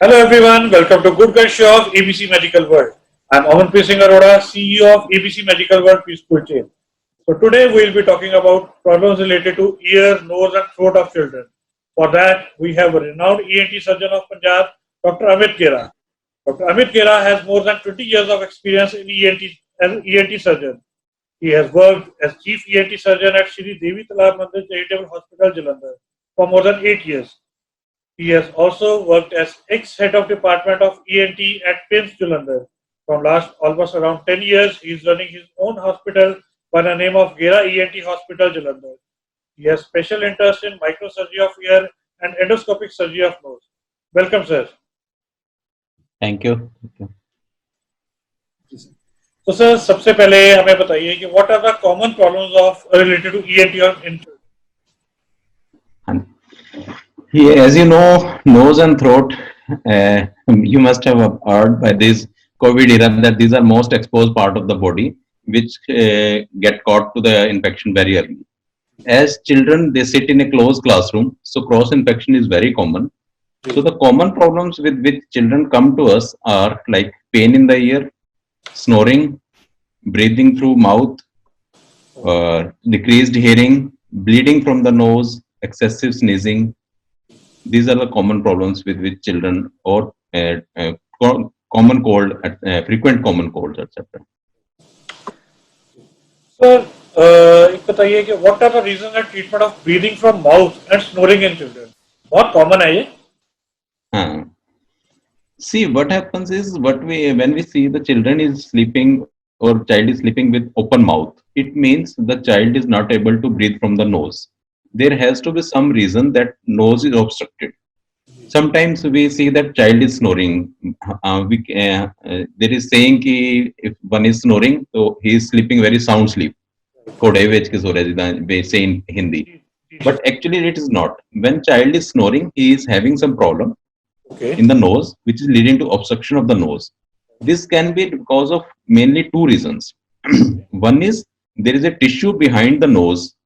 Hello everyone, welcome to Good Guy Show of ABC Medical World. I'm Amanpreet Singh Arora, CEO of ABC Medical World Preschool Chain. So today we will be talking about problems related to ear, nose and throat of children. For that, we have a renowned ENT surgeon of Punjab, Dr. Amit Kera. Dr. Amit Kera has more than 20 years of experience in ENT as an ENT surgeon. He has worked as Chief ENT Surgeon at Shri Devi Talab Mandir Charitable Hospital, Jalandhar for more than 8 years. He has also worked as ex-head of Department of ENT at PIMS Jalandhar. From last almost around 10 years, he is running his own hospital by the name of Gera ENT Hospital Jalandhar. He has special interest in microsurgery of ear and endoscopic surgery of nose. Welcome, sir. Thank you. So, sir, सबसे पहले हमें बताइए कि what are the common problems of related to ENT or in As you know, nose and throat, you must have heard by this COVID era that these are most exposed part of the body, which get caught to the infection very early. As children, they sit in a closed classroom, so cross infection is very common. So the common problems with which children come to us are like pain in the ear, snoring, breathing through mouth, decreased hearing, bleeding from the nose, excessive sneezing. These are the common problems with which children or common cold, frequent common colds, etc. Sir, एक बताइए कि what are the reasons and treatment of breathing from mouth and snoring in children? बहुत common है ये. See, what happens is when we see the children is sleeping or child is sleeping with open mouth, it means the child is not able to breathe from the nose. There has to be some reason that nose is obstructed. Sometimes we see that child is snoring. There is saying कि if one is snoring, so he is sleeping very sound sleep. We say in Hindi. But actually it is not. When child is snoring, he is having some problem in the nose, which is leading to obstruction of the nose. This can be because of mainly two reasons. One is there is a tissue behind the nose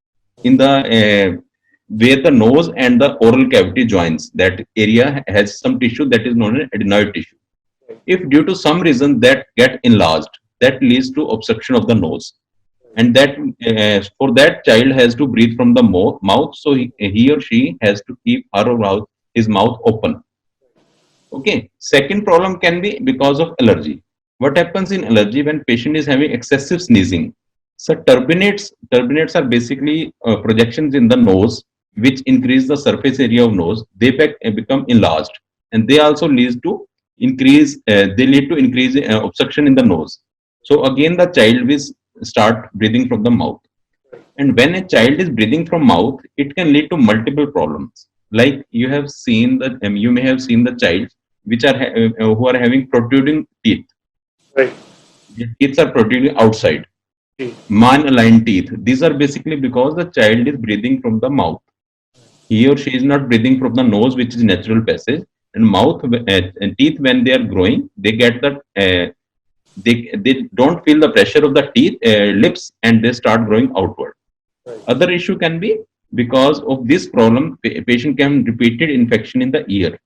in the where the nose and the oral cavity joins. That area has some tissue that is known as adenoid tissue. If due to some reason that get enlarged, that leads to obstruction of the nose, and that for that child has to breathe from the mouth, so he or she has to keep her or his mouth open. Okay. Second problem can be because of allergy. What happens in allergy when patient is having excessive sneezing? So turbinates are basically projections in the nose which increase the surface area of nose. They become enlarged, and they also lead to increase. They lead to increase obstruction in the nose. So again, the child will start breathing from the mouth. And when a child is breathing from mouth, it can lead to multiple problems. Like you have seen that you may have seen the child which are who are having protruding teeth. Right. The teeth are protruding outside. Man-aligned teeth. These are basically because the child is breathing from the mouth. He or she is not breathing from the nose, which is natural passage. And mouth and teeth, when they are growing, they get that they don't feel the pressure of the teeth lips, and they start growing outward. Right. Other issue can be because of this problem, patient can have repeated infection in the ear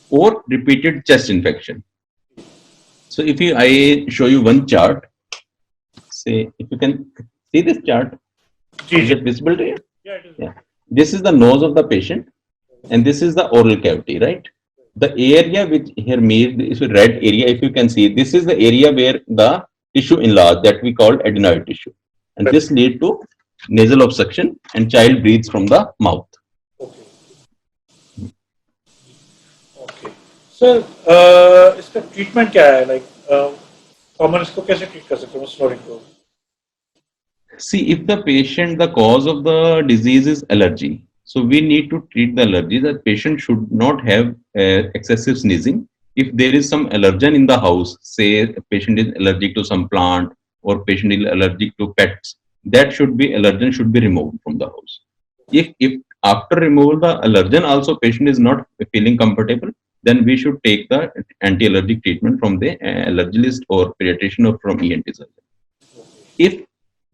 or repeated chest infection. So if I show you one chart, say if you can see this chart, is it visible to you? Yeah, it is. Yeah. This is the nose of the patient, and this is the oral cavity, right? The area which here made is a red area. If you can see, this is the area where the tissue enlarged that we call adenoid tissue, and this lead to nasal obstruction, and child breathes from the mouth. Okay. Okay. Sir, इसका treatment क्या है? Like, common इसको कैसे treat कर सकते हैं snoring को? See, if the patient, the cause of the disease is allergy, so we need to treat the allergy. The patient should not have excessive sneezing. If there is some allergen in the house, say a patient is allergic to some plant or patient is allergic to pets, that allergen should be removed from the house. If after removal the allergen also patient is not feeling comfortable, then we should take the anti-allergic treatment from the allergist or pediatrician or from ENT surgeon. If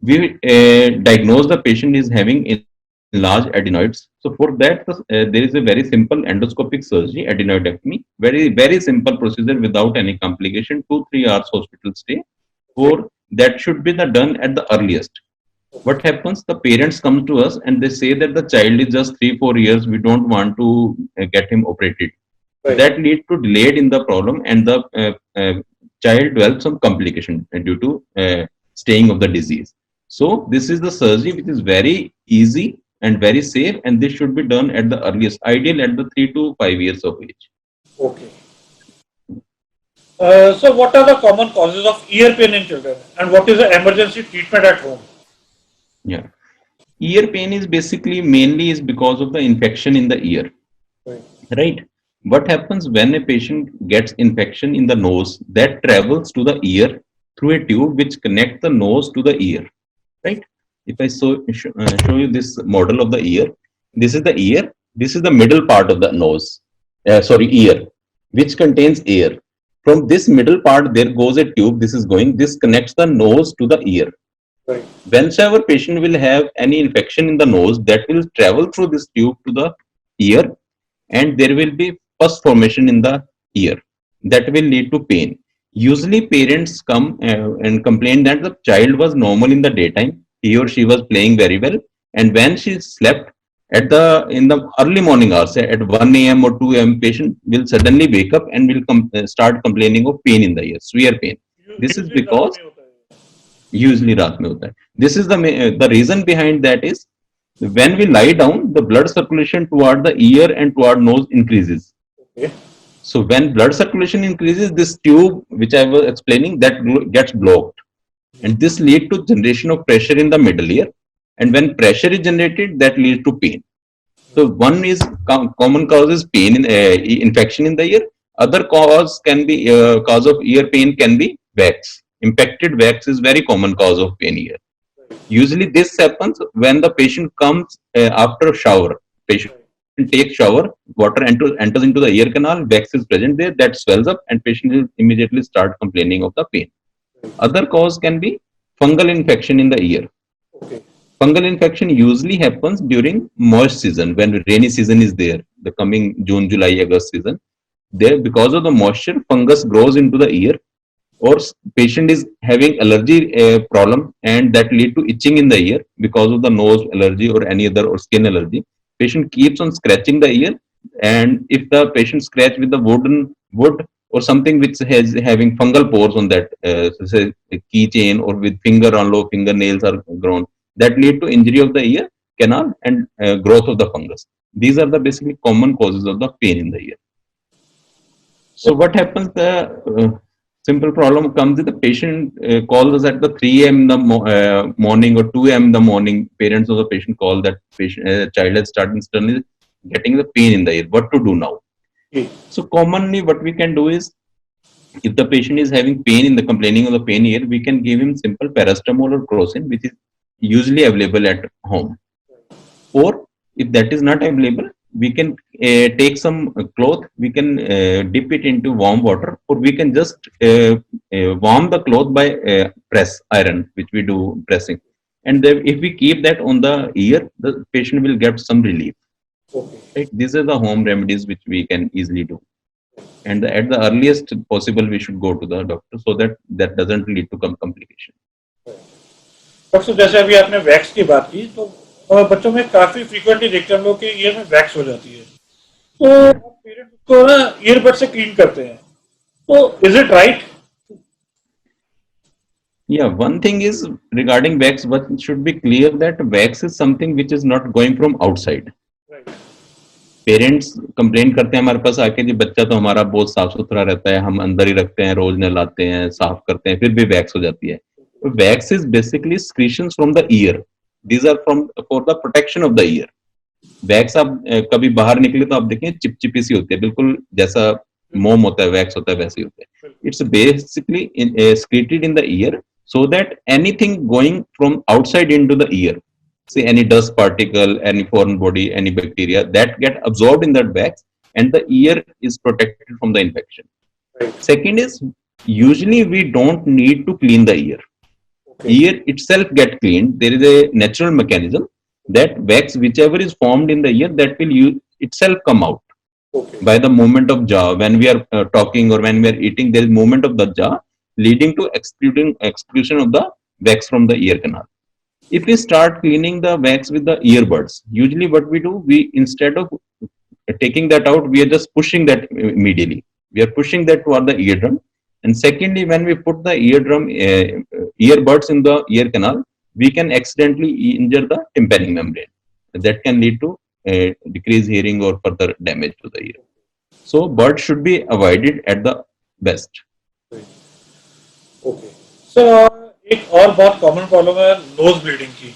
we diagnose the patient is having large adenoids. So for that, there is a very simple endoscopic surgery, adenoidectomy, very simple procedure without any complication, 2-3 hours hospital stay. Or that should be done at the earliest. What happens? The parents come to us and they say that the child is just 3-4 years. We don't want to get him operated. Right. That leads to delayed in the problem, and the child develops some complication due to staying of the disease. So this is the surgery which is very easy and very safe, and this should be done at the earliest, ideal at the 3 to 5 years of age. Okay. So what are the common causes of ear pain in children, and what is the emergency treatment at home? Yeah. Ear pain is basically mainly is because of the infection in the ear. Right. What happens when a patient gets infection in the nose, that travels to the ear through a tube which connects the nose to the ear. Right. If I show you this model of the ear, this is the ear. This is the middle part of the nose. Ear, which contains air. From this middle part, there goes a tube. This connects the nose to the ear. Right. Whenever patient will have any infection in the nose, that will travel through this tube to the ear, and there will be pus formation in the ear. That will lead to pain. Usually, parents come and complain that the child was normal in the daytime. He or she was playing very well, and when she slept in the early morning hours, at 1 a.m. or 2 a.m., patient will suddenly wake up and will start complaining of pain in the ear, severe pain. This is because usually रात में होता है. This is the reason behind that is when we lie down, the blood circulation toward the ear and toward nose increases. Okay. So when blood circulation increases, this tube which I was explaining that gets blocked, and this leads to generation of pressure in the middle ear. And when pressure is generated, that leads to pain. So one is common cause is pain in infection in the ear. Other cause can be cause of ear pain can be wax. Impacted wax is very common cause of pain here. Usually this happens when the patient comes after a shower. Patient takes shower, water enters into the ear canal, wax is present there, that swells up, and patient will immediately start complaining of the pain. Other cause can be fungal infection in the ear. Okay. Fungal infection usually happens during moist season, when rainy season is there, the coming June, July, August season. There, because of the moisture, fungus grows into the ear, or patient is having allergy problem, and that lead to itching in the ear because of the nose allergy or any other or skin allergy. Patient keeps on scratching the ear, and if the patient scratch with the wood or something which has having fungal pores on that, say a keychain, or with finger on low fingernails are grown, that lead to injury of the ear canal and growth of the fungus. These are the basically common causes of the pain in the ear. So what happens? The simple problem comes if the patient calls us at the 3 a.m. in the morning or 2 a.m. in the morning. Parents of the patient call that child has started suddenly getting the pain in the ear. What to do now? So commonly what we can do is, if the patient is having pain in the complaining of the pain ear, we can give him simple paracetamol or crocin, which is usually available at home. Or if that is not available, we can take some cloth, we can dip it into warm water, or we can just warm the cloth by press iron, which we do pressing. And then if we keep that on the ear, the patient will get some relief. Okay. Right? These are the home remedies which we can easily do. And at the earliest possible, we should go to the doctor so that that doesn't lead to complication. Doctor जैसे अभी आपने wax की बात की, तो बच्चों में काफी फ्रीक्वेंटली देखते हैं हम लोग कि ईयर में वैक्स हो जाती है, तो पेरेंट्स उसको ना ईयरबड से क्लीन करते हैं, तो is it right? Yeah, one thing is regarding wax, what should be clear that wax is something which is not going from outside. Parents complain करते हैं हमारे पास आके जी बच्चा तो हमारा बहुत साफ सुथरा रहता है, हम अंदर ही रखते हैं, रोज नहलाते हैं, साफ करते हैं, फिर भी वैक्स हो जाती है. Wax is basically secretions from the ear. These are for the protection of the ear. Wax आप कभी बाहर निकले तो आप देखें चिपचिपी सी होती है, बिल्कुल जैसा मोम होता है वैक्स होता है वैसे ही होता है. It's basically secreted in the ear so that anything going from outside into the ear, say any dust particle, any foreign body, any bacteria, that get absorbed in that wax, and the ear is protected from the infection. Right. Second is, usually we don't need to clean the ear. Okay. Ear itself get cleaned. There is a natural mechanism. that wax, whichever is formed in the ear, that will itself come out Okay. by the movement of jaw. When we are talking or when we are eating, there is movement of the jaw leading to exclusion of the wax from the ear canal. If we start cleaning the wax with the earbuds, usually what we do, we instead of taking that out, we are just pushing that immediately. We are pushing that toward the eardrum. And secondly, when we put the earbuds in the ear canal, we can accidentally injure the tympanic membrane. That can lead to decreased hearing or further damage to the ear. So, buds should be avoided at the best. Okay. So एक और बहुत common problem है nose bleeding की.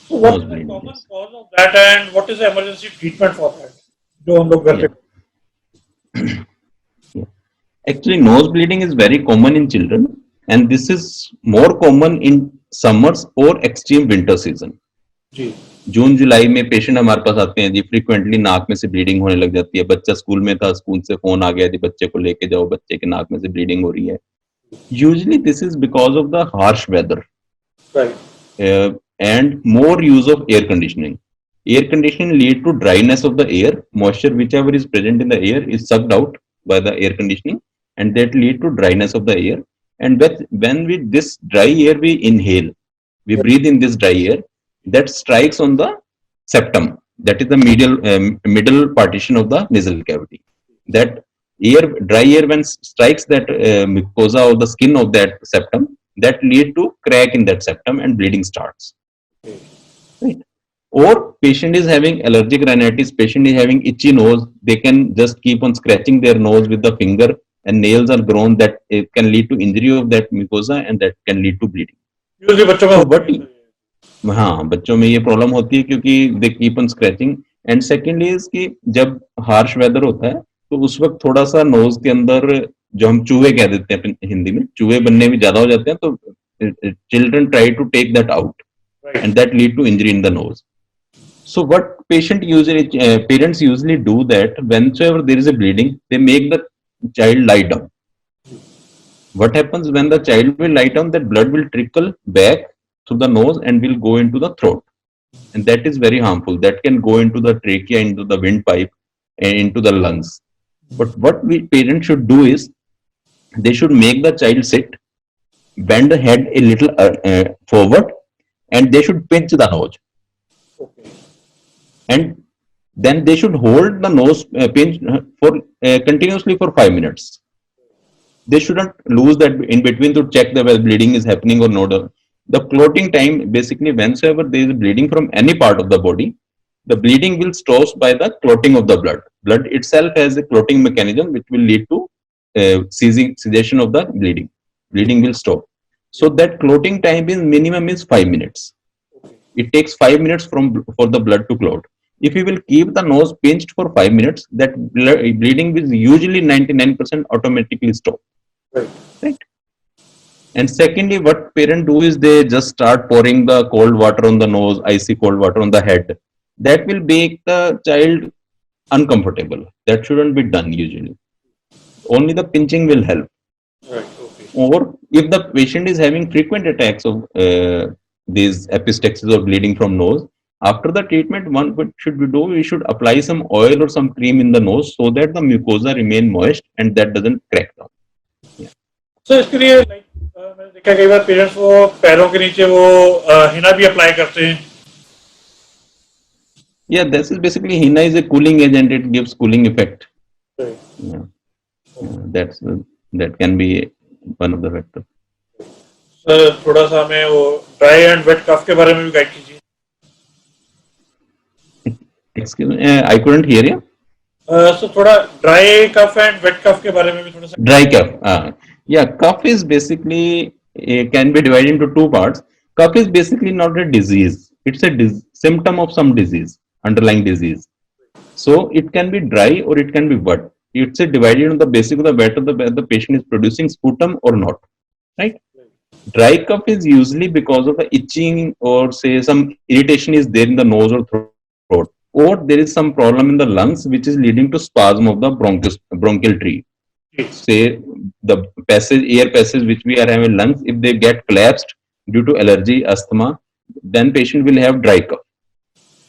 So what Nose is the bleeding, common yes. cause of that and what is the emergency treatment for that? जो हम लोग घर पे. Actually, nose bleeding is very common in children, and this is more common in summers or extreme winter season. जी. जून जुलाई में patient हमारे पास आते हैं जी, frequently नाक में से ब्लीडिंग होने लग जाती है. बच्चा स्कूल में था, स्कूल से फोन आ गया जी, बच्चे को लेके जाओ, बच्चे के नाक में से ब्लीडिंग हो रही है. Usually this is because of the harsh weather. Right. And more use of air conditioning. Air conditioning lead to dryness of the air. Moisture whichever is present in the air is sucked out by the air conditioning, and that lead to dryness of the air. And when we this dry air we inhale, we breathe in this dry air, that strikes on the septum. That is the middle partition of the nasal cavity. That dry air when strikes that mucosa of the skin of that septum, that lead to crack in that septum and bleeding starts. Right. Or patient is having allergic rhinitis, patient is having itchy nose, they can just keep on scratching their nose with the finger and nails are grown, that it can lead to injury of that mucosa and that can lead to bleeding. Usually बच्चों So में what? हाँ, बच्चों में ये problem होती है क्योंकि they keep on scratching. And secondly is कि जब हार्श वेदर होता है तो उस वक्त थोड़ा सा नोज के अंदर जो हम चूहे कह देते हैं हिंदी में, चूहे बनने भी ज्यादा हो जाते हैं, तो children try to take that out and that lead to injury in the nose. So what parents usually do that whenever there is a bleeding, they make the child lie down. What happens when the child will lie down, that blood will trickle back through the nose and will go into the throat, and that is very harmful. That can go into the trachea, into the windpipe, and into the lungs. But what we parents should do is they should make the child sit, bend the head a little forward, and they should pinch the nose. Okay. And then they should hold the nose pinch for continuously for 5 minutes. They shouldn't lose that in between to check the whether bleeding is happening or not. The clotting time, basically whenever there is bleeding from any part of the body, the bleeding will stop by the clotting of the blood. Blood itself has a clotting mechanism which will lead to cessation of the bleeding. Bleeding will stop. So that clotting time is minimum is 5 minutes. It takes 5 minutes for the blood to clot. If you will keep the nose pinched for 5 minutes, that bleeding will usually 99% automatically stop. Right. And secondly, what parents do is they just start pouring the cold water on the nose, icy cold water on the head. That will make the child uncomfortable. That shouldn't be done usually. Only the pinching will help. Right. Okay. Or if the patient is having frequent attacks of these epistaxis or bleeding from nose, after the treatment, what should we do? We should apply some oil or some cream in the nose so that the mucosa remain moist and that doesn't crack down. Yeah. So इसके लिए like मैंने देखा कई बार parents वो पैरों के नीचे वो हिना भी अप्लाई करते हैं. Yeah, this is basically henna is a cooling agent. It gives cooling effect. Right. Yeah. That can be one of the factors. Sir थोड़ा सा हमें वो ड्राई एंड वेट कफ के बारे में भी गाइड कीजिए. Excuse me, I couldn't hear you. So थोड़ा ड्राई कफ एंड वेट कफ के बारे में भी थोड़ा सा. Dry cough. Yeah, cough is basically can be divided into two parts. Cough is basically not a disease. It's a symptom of some disease, underlying disease. So it can be dry or it can be wet. It's a divided on the basis of the whether the patient is producing sputum or not. Right? Dry cough is usually because of the itching or say some irritation is there in the nose or throat, or there is some problem in the lungs which is leading to spasm of the bronchial tree. Say the air passage which we are having lungs, if they get collapsed due to allergy, asthma, then patient will have dry cough.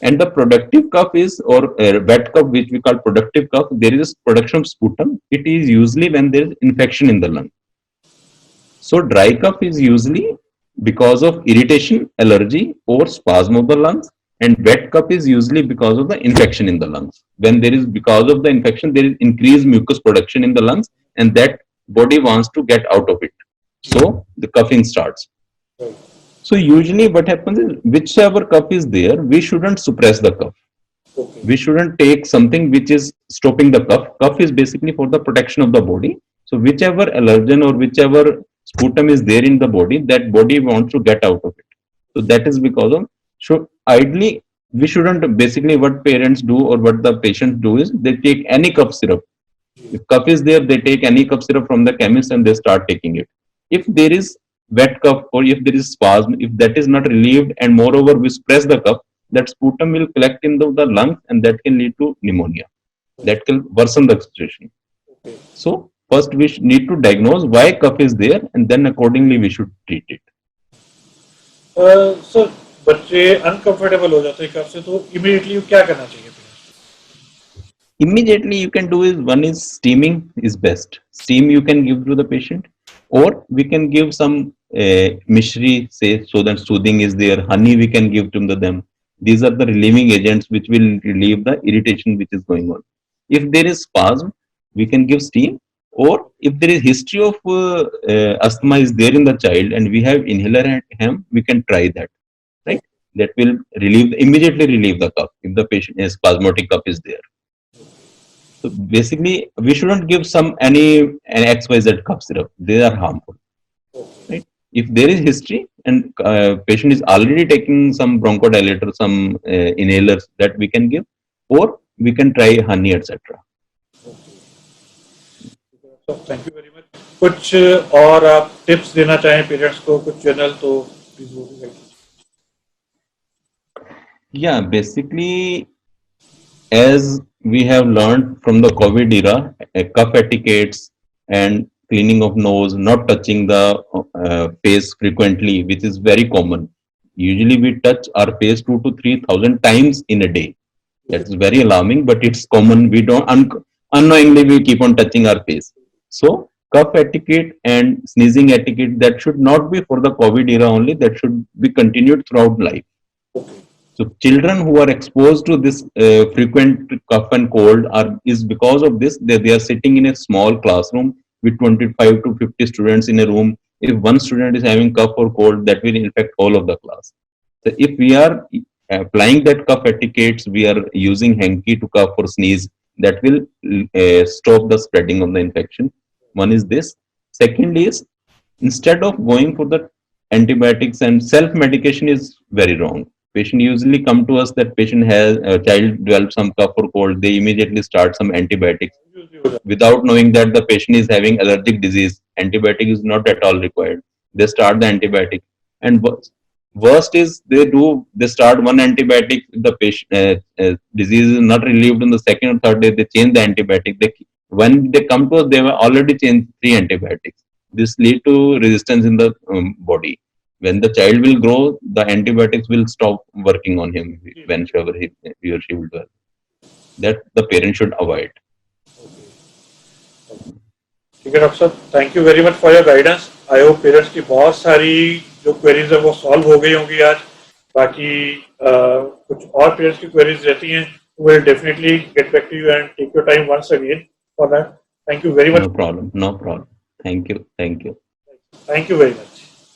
And the productive cough is, or wet cough, which we call productive cough, there is production of sputum. It is usually when there is infection in the lung. So dry cough is usually because of irritation, allergy, or spasm of the lungs, and wet cough is usually because of the infection in the lungs. When there is, because of the infection, there is increased mucus production in the lungs, and that body wants to get out of it. So the coughing starts. So usually what happens is, whichever cough is there, we shouldn't suppress the cough. Okay. We shouldn't take something which is stopping the cough. Cough is basically for the protection of the body. So whichever allergen or whichever sputum is there in the body, that body wants to get out of it. So that is because of, so ideally we shouldn't, basically what parents do or what the patients do is they take any cough syrup. If cough is there, they take any cough syrup from the chemist and they start taking it. If there is wet cough or if there is spasm, if that is not relieved and moreover we suppress the cough, that sputum will collect in the lungs and that can lead to pneumonia. That can worsen the situation. Okay. So first we need to diagnose why cough is there and then accordingly we should treat it. Sir बच्चे uncomfortable हो जाते हैं कफ से, तो immediately क्या करना चाहिए? Immediately you can do is, one is steaming is best. Steam you can give to the patient, or we can give some mishri, say, so that soothing is there. Honey we can give to them. These are the relieving agents which will relieve the irritation which is going on. If there is spasm, we can give steam, or if there is history of asthma is there in the child and we have inhaler at home, we can try that. Right? That will immediately relieve the cough if the patient is spasmodic cough is there. So basically, we shouldn't give any XYZ cough syrup. They are harmful. Right? If there is history and patient is already taking some bronchodilator, some inhalers that we can give, or we can try honey, etc. So thank you very much. कुछ और आप tips देना चाहें parents को, कुछ general, तो please वो भी कीजिए. Yeah, basically, as we have learned from the COVID era, cough etiquettes and cleaning of nose, not touching the face frequently, which is very common. Usually we touch our face 2,000 to 3,000 times in a day. That's very alarming, but it's common. We don't, unknowingly we keep on touching our face. So cough etiquette and sneezing etiquette, that should not be for the COVID era only, that should be continued throughout life. So children who are exposed to this frequent cough and cold is because of this. They are sitting in a small classroom with 25 to 50 students in a room. If one student is having cough or cold, that will infect all of the class. So if we are applying that cough etiquettes, we are using hanky to cough or sneeze, that will stop the spreading of the infection. One is this. Second is, instead of going for the antibiotics, and self-medication is very wrong. Patient usually come to us that patient has a child developed some cough or cold, they immediately start some antibiotics without knowing that the patient is having allergic disease. Antibiotic is not at all required. They start the antibiotic, and worst is they start one antibiotic. The patient disease is not relieved in the second or third day. They change the antibiotic. When they come to us, they have already changed 3 antibiotics. This lead to resistance in the body. When the child will grow, the antibiotics will stop working on him whenever he or she will do it. That the parent should avoid. ठीक है doctor साहब, thank you very much for your guidance. I hope parents की बहुत सारी जो queries है वो solve हो गई होंगी आज. बाकी कुछ और पेरेंट्स की क्वेरीज रहती हैं, we will definitely get back to you and take your time once again for that. Thank you very much. No problem. Thank you. Thank you very much.